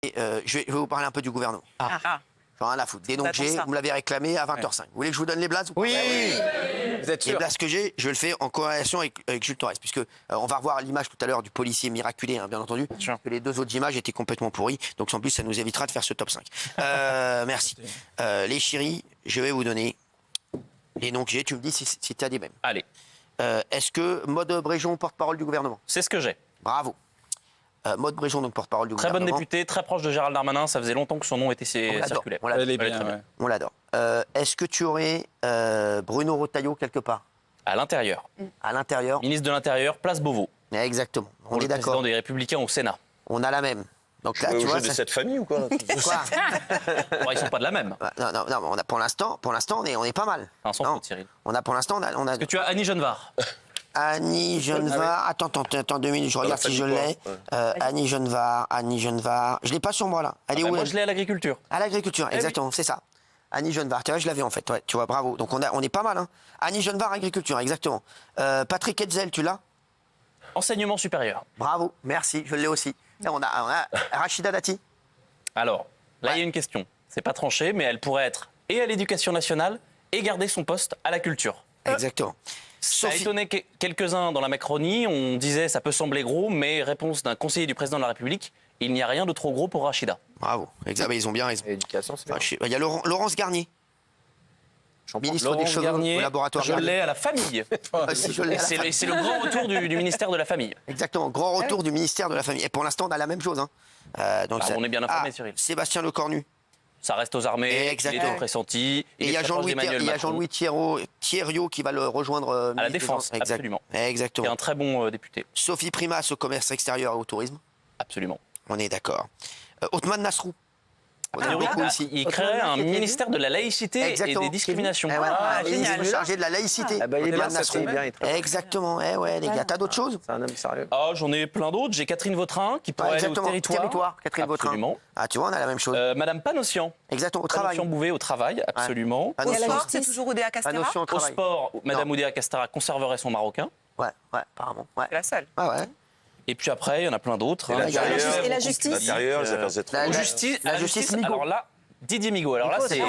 Je vais vous parler un peu du gouvernement. J'en ai rien à foutre. Des noms que j'ai, vous me l'avez réclamé à 20h05. Vous voulez que je vous donne les blazes ou pas? Oui. Vous êtes sûr? Les blazes que j'ai, je le fais en corrélation avec Jules Torres, puisque on va revoir l'image tout à l'heure du policier miraculé, hein, bien entendu. Parce que les deux autres images étaient complètement pourries, donc en plus ça nous évitera de faire ce top 5. Merci. Les chéris, je vais vous donner les noms que j'ai. Tu me dis si tu as des mêmes. Allez. Est-ce que Maude Bréjon, porte-parole du gouvernement? C'est ce que j'ai. Bravo. Maude Bréjon, donc porte-parole du Très gouvernement. bonne députée, très proche de Gérald Darmanin. Ça faisait longtemps que son nom était circulé. On l'adore. Elle est bien, On l'adore. Est-ce que tu aurais Bruno Retailleau quelque part? À l'intérieur. À l'intérieur? Ministre de l'Intérieur, place Beauvau. Exactement. On Pour est le président d'accord. des Républicains au Sénat. On a la même. Donc là, Au tu vois, jeu de cette famille ou quoi? Quoi? Bon, ils sont pas de la même. Non, on a pour l'instant, on est pas mal. Enfin, sans Non. faute, Cyril. On a pour l'instant, on a Est-ce que tu as Annie Genevard? Annie Genevard. Attends, 2 minutes, je regarde si je l'ai. Annie Genevard. Je l'ai pas sur moi là. Elle est où? Moi, je l'ai à l'agriculture. À l'agriculture, exactement, c'est ça. Annie Genevard, tu vois, je l'avais en fait, ouais, tu vois, bravo. Donc on est pas mal, hein. Annie Genevard, agriculture, exactement. Patrick Hetzel, tu l'as? Enseignement supérieur. Bravo, merci, je l'ai aussi. Et on a Rachida Dati. Alors, là, il y a une question. C'est pas tranché, mais elle pourrait être et à l'éducation nationale et garder son poste à la culture. Exactement. Ça a étonné quelques-uns dans la Macronie. On disait ça peut sembler gros, mais réponse d'un conseiller du président de la République, il n'y a rien de trop gros pour Rachida. Bravo, exactement, ils ont bien raison. L'éducation, c'est bien. Il y a Laurence Garnier. Ministre des Laurence Cheveux Garnier, au laboratoire je Garnier. l'ai à la famille. Si, je l'ai à la famille. C'est le grand retour du ministère de la Famille. Exactement, grand retour du ministère de la Famille. Et pour l'instant, on a la même chose. Hein. On est bien informé, Cyril. Sébastien Lecornu. Ça reste aux armées, Exactement. il était pressenti. Et il y a Jean-Louis Thierriot qui va le rejoindre. À la Défense, absolument. Exactement. Qui est un très bon député. Sophie Primas au commerce extérieur et au tourisme. Absolument. On est d'accord. Othman Nasrou. On a Théoriquement, beaucoup ici. il créerait un ministère de la laïcité Exactement. et des discriminations. Ministre chargé de la laïcité. Ah bah, il est bien, Othman ça Nasrou. c'est bien. Il travaille. Exactement. Les gars, t'as d'autres choses? C'est un homme sérieux. Oh, j'en ai plein d'autres. J'ai Catherine Vautrin qui pourrait aller au territoire. Catherine Vautrin. Absolument. Ah, tu vois, on a la même chose. Madame Panossian. Exactement, au travail. Panossian Bouvet au travail, absolument. Pas Et à la notion- justice, c'est toujours Oudéa Castéra. pas notion au Au travail. sport, Madame Oudéa Castéra conserverait son marocain. Ouais, apparemment. Ouais. C'est la seule. Ouais. Et puis après, il y en a plein d'autres. hein. Et la justice. L'intérieur, les affaires étrangères. La justice Migaud. Alors là, Didier Migaud. Alors là, Migaud,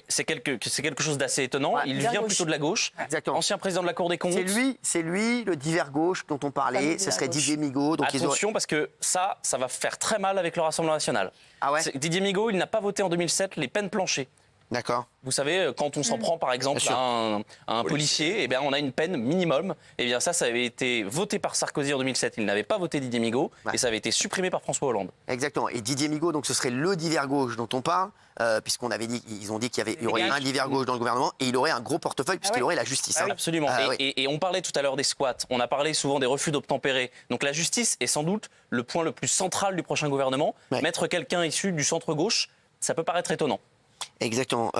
c'est quelque chose d'assez étonnant. Ouais. Il Bien vient gauche. plutôt de la gauche. Exactement. Ancien président de la Cour des comptes. C'est lui, le divers gauche dont on parlait. Ce serait Didier Migaud. Donc Attention, parce que ça va faire très mal avec le Rassemblement national. Ah ouais. Didier Migaud, il n'a pas voté en 2007 les peines planchées. D'accord. Vous savez, quand on s'en prend par exemple Bien sûr. à un policier, eh bien, on a une peine minimum. Eh bien ça avait été voté par Sarkozy en 2007. Il n'avait pas voté Didier Migaud Ouais. et ça avait été supprimé par François Hollande. Exactement. Et Didier Migaud, donc ce serait le divers gauche dont on parle, puisqu'on avait dit, ils ont dit qu'il y aurait un divers gauche dans le gouvernement et il aurait un gros portefeuille puisqu'il aurait la justice. hein. Absolument. Oui. Et on parlait tout à l'heure des squats. On a parlé souvent des refus d'obtempérer. Donc la justice est sans doute le point le plus central du prochain gouvernement. Ouais. Mettre quelqu'un issu du centre-gauche, ça peut paraître étonnant. Exactement.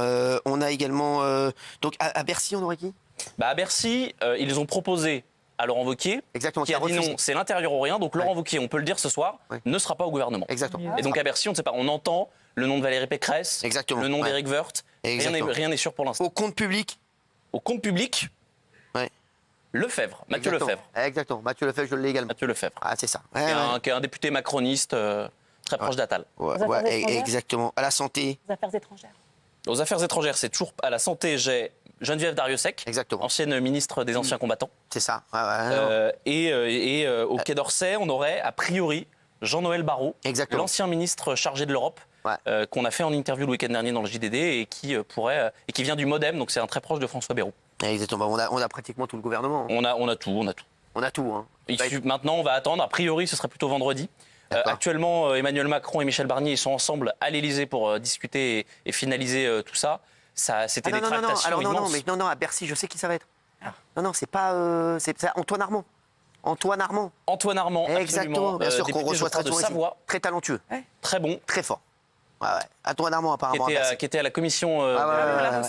On a également donc à Bercy, on aurait qui? À Bercy, ils ont proposé à Laurent Wauquiez, Exactement. qui a dit refusé. non, c'est l'intérieur ou rien. Donc Laurent Wauquiez, on peut le dire ce soir, ne sera pas au gouvernement. Exactement. Et donc à Bercy, on ne sait pas. On entend le nom de Valérie Pécresse, Exactement. le nom Ouais. d'Éric Woerth. Exactement. Rien n'est sûr pour l'instant. Au compte public. Au compte public, Ouais. Lefebvre, Mathieu Exactement. Lefebvre. Exactement. Mathieu Lefebvre, je l'ai également. Mathieu Lefebvre. Ah, c'est ça. Qui est un député macroniste très proche d'Attal. Ouais, Aux affaires étrangères exactement. À la santé. Les affaires étrangères. Aux affaires étrangères, c'est toujours à la santé, j'ai Geneviève Darrieussecq, Exactement. ancienne ministre des Anciens Combattants. C'est ça. Au Quai d'Orsay, on aurait a priori Jean-Noël Barrot, Exactement. l'ancien ministre chargé de l'Europe, Ouais. qu'on a fait en interview le week-end dernier dans le JDD et qui vient du MoDem, donc c'est un très proche de François Bayrou. Exactement. On a pratiquement tout le gouvernement. On a tout. On a tout. Hein. Maintenant, on va attendre. A priori, ce serait plutôt vendredi. D'accord. Actuellement, Emmanuel Macron et Michel Barnier ils sont ensemble à l'Élysée pour discuter et finaliser tout ça. C'était des tractations Alors immenses. non, à Bercy, je sais qui ça va être. Non, c'est pas, c'est Antoine Armand. Antoine Armand. Antoine Armand, Exactement, absolument, bien sûr qu'on député, reçoit je crois, très de souvent ici. Savoie, Très talentueux, très bon, très fort. Ouais. Antoine Armand apparemment. à Bercy. qui était à la commission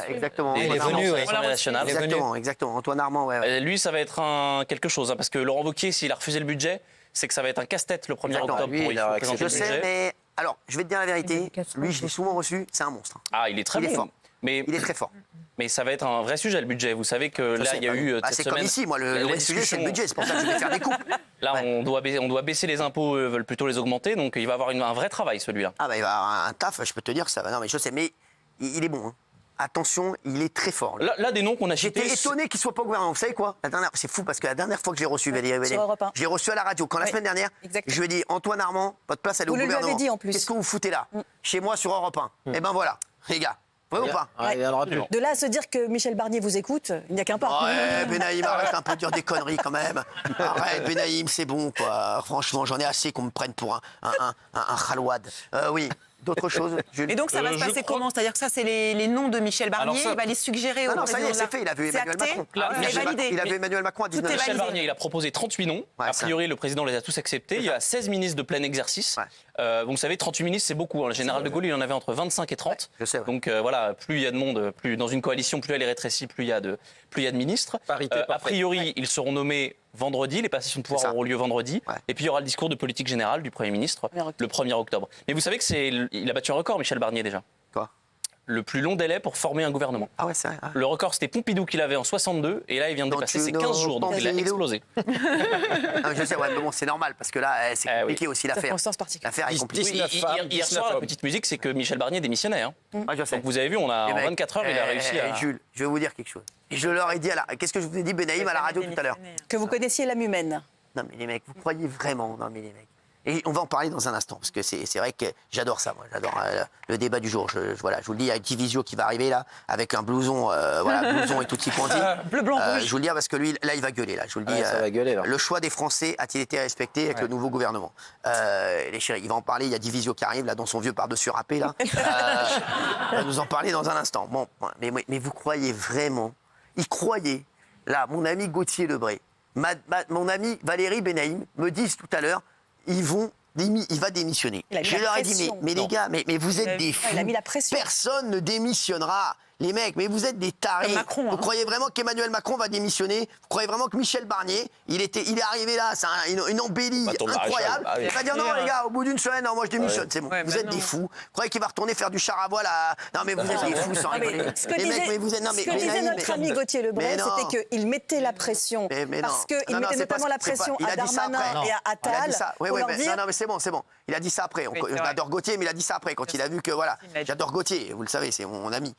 Exactement. des Antoine finances Armand. de l'Assemblée nationale. Exactement. Antoine Armand, ouais. Lui, ça va être quelque chose, hein, parce que Laurent Wauquiez, s'il a refusé le budget, c'est que ça va être un casse-tête le 1er Exactement. octobre Lui, pour il a présenter Je le sais, budget. mais alors, je vais te dire la vérité. Lui, je l'ai souvent reçu. C'est un monstre. Ah, il est très Il est bon. fort. Mais Il est très fort. Mais ça va être un vrai sujet, le budget. Vous savez que Je là, sais, il y a eu bah, cette c'est semaine... comme ici, moi, le la vrai sujet, c'est le discussion- budget. C'est pour ça que je vais faire des coupes. Là, Ouais. on doit baisser les impôts, eux veulent plutôt les augmenter, donc il va avoir un vrai travail, celui-là. Ah bah il va avoir un taf, je peux te dire que ça va. Non mais je sais, mais il est bon. Hein. Attention, il est très fort. lui. Là, des noms qu'on a cités... J'étais étonné qu'il soit pas au gouvernement. Vous savez quoi? C'est fou parce que la dernière fois que j'ai reçu Valérie, Europe 1. je l'ai reçu à la radio. Quand la Ouais, semaine dernière, exactement. je lui ai dit Antoine Armand, votre place elle est au Vous le lui gouvernement. avez dit, en plus. Qu'est-ce que vous foutez là? Chez moi sur Europe 1. Et ben voilà, les gars. Vrai ou pas? Ah, il y en aura plus. De là à se dire que Michel Barnier vous écoute, il n'y a qu'un pas. Ouais, Benaïm, arrête un peu de dire des conneries quand même. Arrête, Benaïm, c'est bon, quoi. Franchement, j'en ai assez qu'on me prenne pour un khalouad. Oui, d'autres choses, Jules? Et donc ça va se je passer crois- comment? C'est-à-dire que ça, c'est les noms de Michel Barnier, Alors ça- il va les suggérer au Ah non, ça y président est, de la- c'est fait, il a vu C'est Emmanuel acté Macron. C'est validé. Il a vu Emmanuel Macron à Tout est 19h. Michel validé. Barnier, il a proposé 38 noms. Ouais, A ça. priori, le président les a tous acceptés. Il y a 16 ministres de plein exercice. Ouais. Vous savez, 38 ministres, c'est beaucoup. Le général de Gaulle, il en avait entre 25 et 30. je sais, ouais. Donc voilà, plus il y a de monde, plus dans une coalition, plus elle est rétrécie, plus il y a de ministres. Parité A parfaite. priori, ils seront nommés vendredi. Les passations de C'est pouvoir ça. auront lieu vendredi. Ouais. Et puis il y aura le discours de politique générale du Premier ministre 1er octobre. le 1er octobre. Mais vous savez il a battu un record, Michel Barnier, déjà. Quoi? Le plus long délai pour former un gouvernement. Ah ouais, c'est vrai. Ah. Le record, c'était Pompidou qui l'avait en 62, et là, il vient de Donc, dépasser tu ses 15 jours, donc il a Pompidou. explosé. Ah, je sais, ouais, mais bon, c'est normal parce que là, c'est Ah oui. compliqué aussi l'affaire. Circonstances particulières. L'affaire est compliquée. 19 femmes, Hier 19 soir, la hommes. petite musique, c'est que Michel Barnier démissionnait. Hein. Ah, je sais. Donc vous avez vu, en Les mecs, 24 heures, il a réussi à... Jules, je vais vous dire quelque chose. Et je leur ai dit qu'est-ce que je vous ai dit, Benaïm, à la radio tout à l'heure? Que vous connaissiez l'âme humaine. Non mais les mecs, vous croyez vraiment? Non mais les mecs. Et on va en parler dans un instant, parce que c'est vrai que j'adore ça, moi. J'adore le débat du jour. Voilà, je vous le dis, il y a Divisio qui va arriver là, avec un blouson, voilà, blouson et tout ce quanti. Bleu, blanc, rouge. Je vous le dis parce que lui, là, il va gueuler. Là, je vous le dis. Ouais, ça va gueuler, là. Le choix des Français a-t-il été respecté avec le nouveau gouvernement? Les chéris, il va en parler. Il y a Divisio qui arrive là, dans son vieux par-dessus râpé là. Il va nous en parler dans un instant. Bon, mais vous croyez vraiment? Il croyait. Là, mon ami Gauthier Lebray, mon ami Valérie Benaïm me disent tout à l'heure, il va démissionner. Il a mis Je la leur ai dit, pression. mais les gars, mais vous êtes des fous. Il a mis la pression. Personne ne démissionnera. Les mecs, mais vous êtes des tarés. Comme Macron, Vous hein. croyez vraiment qu'Emmanuel Macron va démissionner? Vous croyez vraiment que Michel Barnier, il est arrivé là, c'est une embellie Bâton de maréchal. incroyable. Ah oui. Il va dire non les gars, au bout d'une semaine, non, moi je démissionne, c'est bon. Ouais, Vous bah êtes non. des fous. Vous croyez qu'il va retourner faire du char à voile à... Non mais vous êtes des fous sans Ah, mais rigoler. ce que Les mecs, disait, mais vous êtes... Non, mais ce que disait Benaïm, notre mais- ami Gauthier Lebray, Mais non. c'était qu'il mettait la pression. Mais non. Parce qu'il Non, non, mettait c'est pas notamment la c'est pas- pression il à a dit ça Darmanin après. et à Il a Attal dit ça. Oui, pour oui, leur mais- dire... non, mais c'est bon. Il a dit ça après. Oui, c'est vrai. J'adore Gauthier, mais il a dit ça après. Quand il a vu que, voilà, Il l'a dit. j'adore Gauthier, vous le savez, c'est mon ami.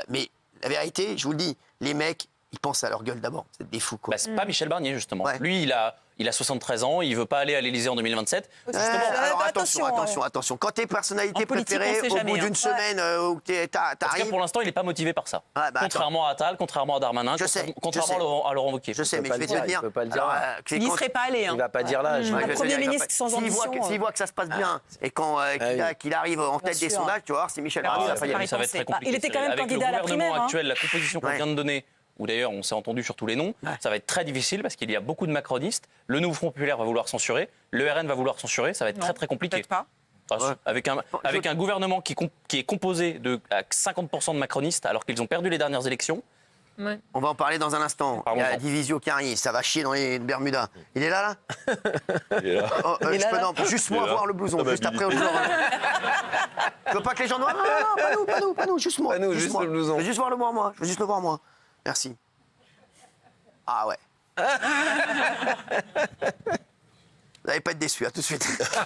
Mais la vérité, je vous le dis, les mecs, ils pensent à leur gueule d'abord. C'est des fous, quoi. Bah, c'est pas Michel Barnier, justement. Ouais. Lui, il a 73 ans, il veut pas aller à l'Élysée en 2027. Alors attention, attention. Quand t'es personnalité En politique, préférée, on sait au jamais, bout d'une hein. semaine où En tout cas, t'arrives. pour l'instant, il n'est pas motivé par ça. Ouais, bah, Contrairement à Attal, contrairement à Darmanin, Je sais, contrairement à Laurent Wauquiez. Je sais, mais pas je vais le dire, te dire. il peut pas le dire. Alors, Il n'y quand- serait pas allé. Il va pas dire l'âge. Un Ouais, je Premier sais, ministre il sans va pas- ambition. S'il voit que ça se passe bien et qu'il arrive en tête des sûr. sondages, tu vas voir, c'est Michel Ah, Barnier. ouais, ça va y aller. Ça va être très compliqué. il était quand même Avec candidat à la le gouvernement primaire, hein. actuel, la composition qu'on Ouais. vient de donner, où d'ailleurs on s'est entendu sur tous les noms, ça va être très difficile parce qu'il y a beaucoup de macronistes. Le Nouveau Front Populaire va vouloir censurer, le RN va vouloir censurer, ça va être Non, très compliqué. Peut-être pas. Ah, si. Avec un gouvernement qui est composé de à 50% de macronistes alors qu'ils ont perdu les dernières élections. On va en parler dans un instant. Il y a Parlons-en. Divisio qui arrive, ça va chier dans les Bermudas. Il est là, là Il est là. Oh, Il est je là, peux, là non, juste moi Il est là. voir le blouson, Ah bah, juste après au jour. Je veux pas que les gens nous... Non, pas nous, juste moi. Pas nous, juste moi. le blouson. Je veux juste voir le voir, moi. Je veux juste le voir, moi. Merci. Ah ouais. Vous n'allez pas être déçus, à tout de suite.